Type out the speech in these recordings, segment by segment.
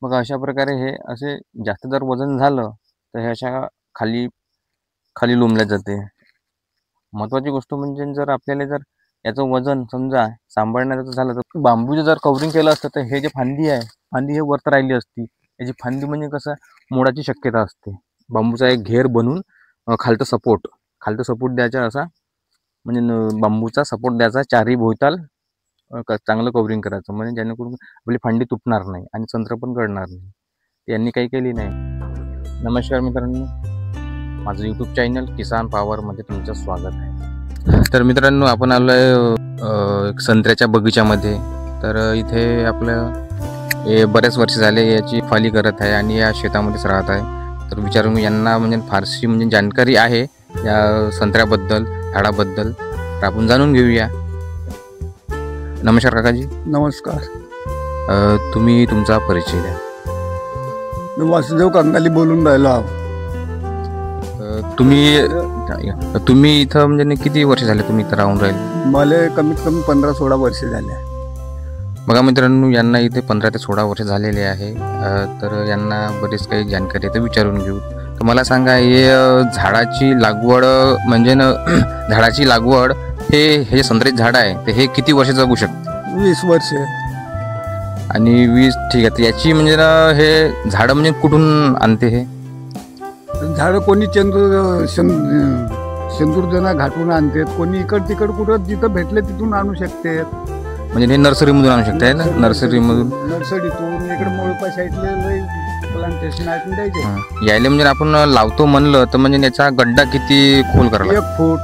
मग अशा प्रकारे हे असे जास्त जर वजन झालं तर हे अशा खाली खाली लोंबल्या जाते. महत्त्वाची गोष्ट म्हणजे जर आपल्याला जर याचं वजन समजा सांभाळण्याचं झालं तर बांबूचं जर कव्हरिंग केलं असतं तर हे जे फांदी आहे, फांदी हे वरती राहिली असती. याची फांदी म्हणजे कसं मोडाची शक्यता असते. बांबूचा एक घेर बनवून खालचं सपोर्ट द्यायचा असा, म्हणजे बांबूचा सपोर्ट द्यायचा चारही भोवताल चांगलं कव्हरिंग करायचं, म्हणजे जेणेकरून आपली फांदी तुटणार नाही आणि संत्र पण गळणार नाही. यांनी काही केली नाही. नमस्कार मित्रांनो, माझं यूट्यूब चॅनल किसान पॉवरमध्ये तुमचं स्वागत आहे. तर मित्रांनो, आपण आलो आहे संत्र्याच्या बगीच्यामध्ये. तर इथे आपलं हे बरेच वर्ष झाले याची फाली करत आहे आणि या शेतामध्येच राहत आहे. तर विचारून यांना म्हणजे फारशी म्हणजे जाणकारी आहे या संत्र्याबद्दल, झाडाबद्दल, तर आपण जाणून घेऊया. नमस्कार काकाजी. नमस्कार. तुम्ही तुमचा परिचय द्या. मी वासुदेव कंगाली बोलून राहिलो आहो. तुम्ही इथं म्हणजे किती वर्ष झाले तुम्ही इथं राहून राहिले? मला कमीत कमी 15-16 वर्ष झाले. बघा मित्रांनो, यांना इथे 15 ते 16 वर्ष झालेले आहे. तर यांना बरेच काही जाणकारी आहे, तर विचारून घेऊ. तर मला सांगा, हे झाडाची लागवड म्हणजे झाडाची लागवड हे संत्र्याचे झाड आहे ते हे किती वर्ष जगू शकते? 20 वर्ष. आणि 20, ठीक आहे. तर याची म्हणजे हे झाडं म्हणजे कुठून आणते? हे झाड कोणी शेंदूरजना घाटून आणते, कोणी इकड तिकड कुठं जिथं भेटले तिथून आणू शकते. म्हणजे हे नर्सरीमधून आणू शकते ना? नर्सरीतून इकडे मोळपा साईडले प्लांटेशन आहे द्यायचे. यायले म्हणजे आपण लावतो म्हणलं तर म्हणजे याचा गड्डा किती खोल करायला? 1 फूट.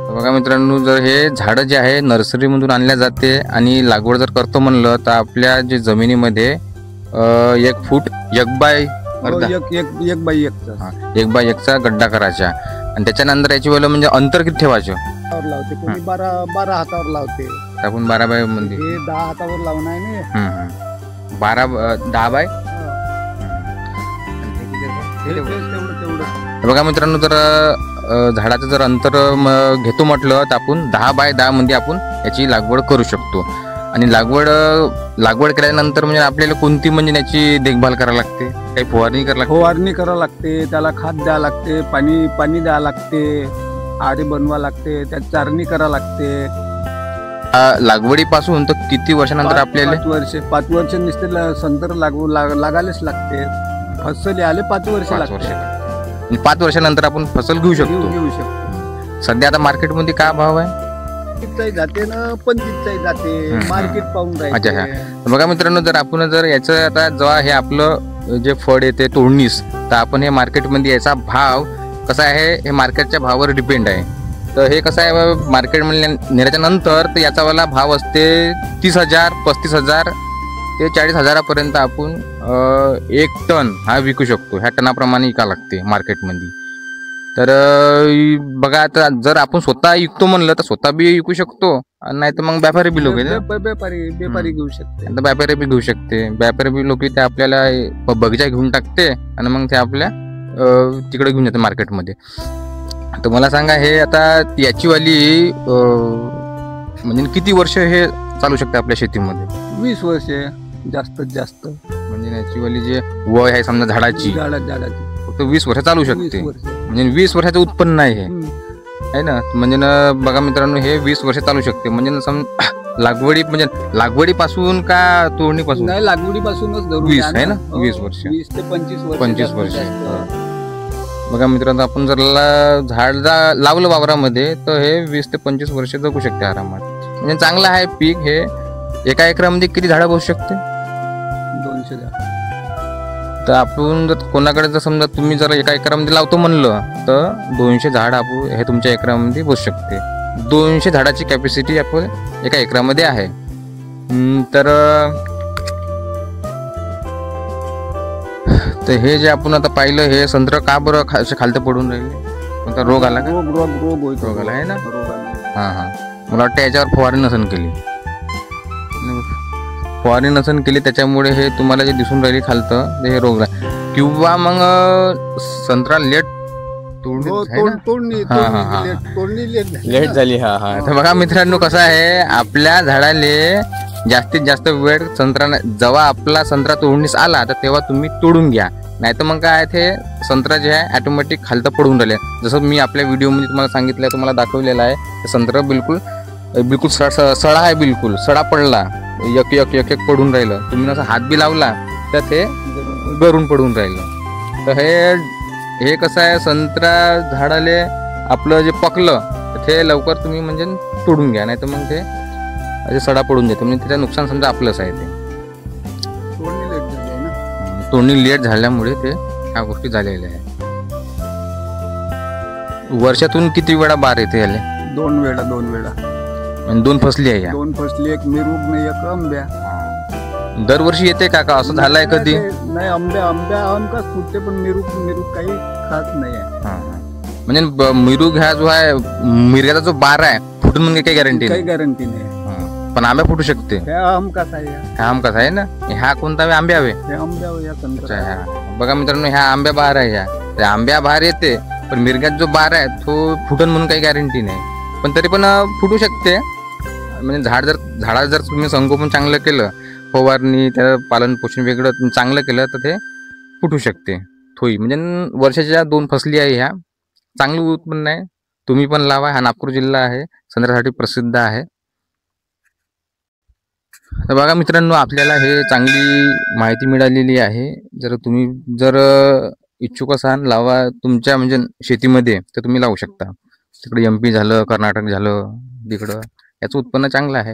बघा मित्रांनो, जर हे झाडं जे आहे नर्सरीमधून आणल्या जाते आणि लागवड जर करतो म्हणलं तर आपल्या जे जमिनीमध्ये 1 फूट 1 बाय 1चा गड्डा करायचा. आणि त्याच्यानंतर याची वेळ म्हणजे अंतर किती ठेवायचं? लावते कोणी 12 हातावर लावते. आपण 12 बाय म्हणजे 10 हातावर लावून आहे ना. 10 बाय. बघा मित्रांनो, जर झाडाचं जर अंतर घेतो म्हटलं तर आपण 10 बाय 10 मध्ये आपण याची लागवड करू शकतो. आणि लागवड केल्यानंतर म्हणजे आपल्याला कोणती म्हणजे याची देखभाल करावी लागते? काही फवारणी करावी लागते. त्याला खाद द्यावं लागते, पाणी द्यावं लागते, आरे बनवा लागते, त्यात चारणी करा लागते. लागवडीपासून तर किती वर्षानंतर आपल्याला? 5 वर्ष नुसते संतर लागायलाच लागते. फसल आले 5 वर्ष लागते. 5 वर्षानंतर आपण फसल घेऊ शकतो. सध्या आता मार्केटमध्ये काय भाव आहे? जाते ना 25 जाते. मार्केट पाहून राहायचं. अच्छा. बघा मित्रांनो, जर याचं आता जेव्हा हे आपलं जे फळ येते तोडणीस, तर आपण हे मार्केटमध्ये याचा भाव कसा आहे हे मार्केटच्या भावावर डिपेंड आहे. तर हे कसं आहे, मार्केटमध्ये नेण्याच्या नंतर तर याचा वाला भाव असते 30,000, 35,000 ते 40,000पर्यंत आपण 1 टन हा विकू शकतो. ह्या टनाप्रमाणे विकायला लागते मार्केटमध्ये. तर बघा, आता जर आपण स्वतः विकतो म्हणलं तर स्वतः बी विकू शकतो, नाही तर मग व्यापारी बी लोक व्यापारी घेऊ शकते. व्यापारी बी घेऊ शकते. व्यापारी बी लोक ते आपल्याला बगीचा घेऊन टाकते आणि मग ते आपल्या तिकडे घेऊन जाते मार्केटमध्ये. तर मला सांगा, हे आता याची वाली म्हणजे किती वर्ष हे चालू शकते आपल्या शेतीमध्ये? 20 वर्ष जास्तीत जास्त. म्हणजे याची वाली जे वय आहे समजा झाडाची फक्त 20 वर्ष चालू शकते. म्हणजे 20 वर्षाचं उत्पन्न आहे हे ना. म्हणजे बघा मित्रांनो, हे 20 वर्ष चालू शकते. म्हणजे लागवडीपासून का तोडणीपासून? नाही, लागवडीपासूनच 20 आहे ना. 20 वर्ष, 20 ते 25 वर्ष. बघा मित्रांनो, आपण जर झाड लावलं वावरामध्ये तर हे 20 ते 25 वर्ष जगू शकते आरामात. म्हणजे चांगलं आहे पीक हे. एका एकरामध्ये किती झाडं बसू शकते? 200 झाड. तर आपण जर कोणाकडे जर समजा तुम्ही जर एका एकरामध्ये लावतो म्हणलं तर 200 झाड आपण हे तुमच्या एकरामध्ये बसू शकते. 200 झाडाची कॅपॅसिटी आपण एका एकरामध्ये आहे. तर हे जे आपण आता पाहिलं, हे संत्र का बरं खालते पडून राहिले? कोणता रोग आला का? रोग आला आहे ना. हां. मला वाटतं याच्यावर फवारणी नसन केली त्याच्यामुळे हे तुम्हाला जे दिसून राहिली खालतं हे रोग, किंवा मग संत्रा लेट तोडणी लेट झाली. तर बघा मित्रांनो, कसं आहे, आपल्या झाडाले जास्तीत जास्त वेळ संत्रा जेव्हा आपला संत्रा तोडणीस आला तर तेव्हा तुम्ही तोडून घ्या. नाही तर मग काय ते संत्रा जे आहे ऑटोमॅटिक खालतं पडून राहिले. जसं मी आपल्या व्हिडिओमध्ये तुम्हाला सांगितलं, तुम्हाला दाखवलेलं आहे, ते संत्रा बिलकुल सडा आहे, बिलकुल सडा पडला, एक एक एक एक पडून राहिलं. तुम्ही असं हात बी लावला तर ते गरून पडून राहिलं. तर हे कसं आहे, संत्रा झाडाले आपलं जे पकलं ते लवकर तुम्ही म्हणजे तोडून घ्या, नाही तर मग ते असे सडा पडून जाते. म्हणजे त्याचं नुकसान समजा आपलंच आहे. ते तोडणी लेट झाल्यामुळे ते ह्या गोष्टी झालेल्या आहेत. वर्षातून किती वेळा बार येते याले? 2 वेळा. म्हणजे 2 फसली आहे या? 2 फसली, एक मिरूग नाही, एक आंब्या. दरवर्षी येते का असं झालंय कधी? नाही, आंब्या हमकाच फुटते, पण मिरूग काही खास नाही आहे. म्हणजे मिरूग ह्या जो आहे, मिरग्याचा जो बार आहे, फुटून म्हणजे काही गॅरंटी काही नाही? गॅरंटी नाही. पण आंब्या फुटू शकते. हमकाच आहे. हा हमकाच आहे ना. ह्या कोणता आंब्या हवे? बघा मित्रांनो, ह्या आंब्या बहार आहे. ह्या आंब्या बहार येते, पण मिरग्यात जो बार आहे तो फुटन म्हणून काही गॅरंटी नाही. पण तरी पण फुटू शकते. म्हणजे झाडाचं जर तुम्ही संगोपन चांगलं केलं, फवारणी, त्याचं पालन पोषण वेगळं तुम्ही चांगलं केलं, तर ते फुटू शकते थोई. म्हणजे वर्षाच्या 2 फसली आहे. ह्या चांगलं उत्पन्न आहे. तुम्ही पण लावा. हा नागपूर जिल्हा आहे, संत्र्यासाठी प्रसिद्ध आहे. तर बघा मित्रांनो, आपल्याला हे चांगली माहिती मिळालेली आहे. जर इच्छुक असाल लावा तुमच्या म्हणजे शेतीमध्ये, तर तुम्ही लावू शकता. तिकडे MP झालं, कर्नाटक झालं, तिकडं याचं उत्पन्न चांगलं आहे.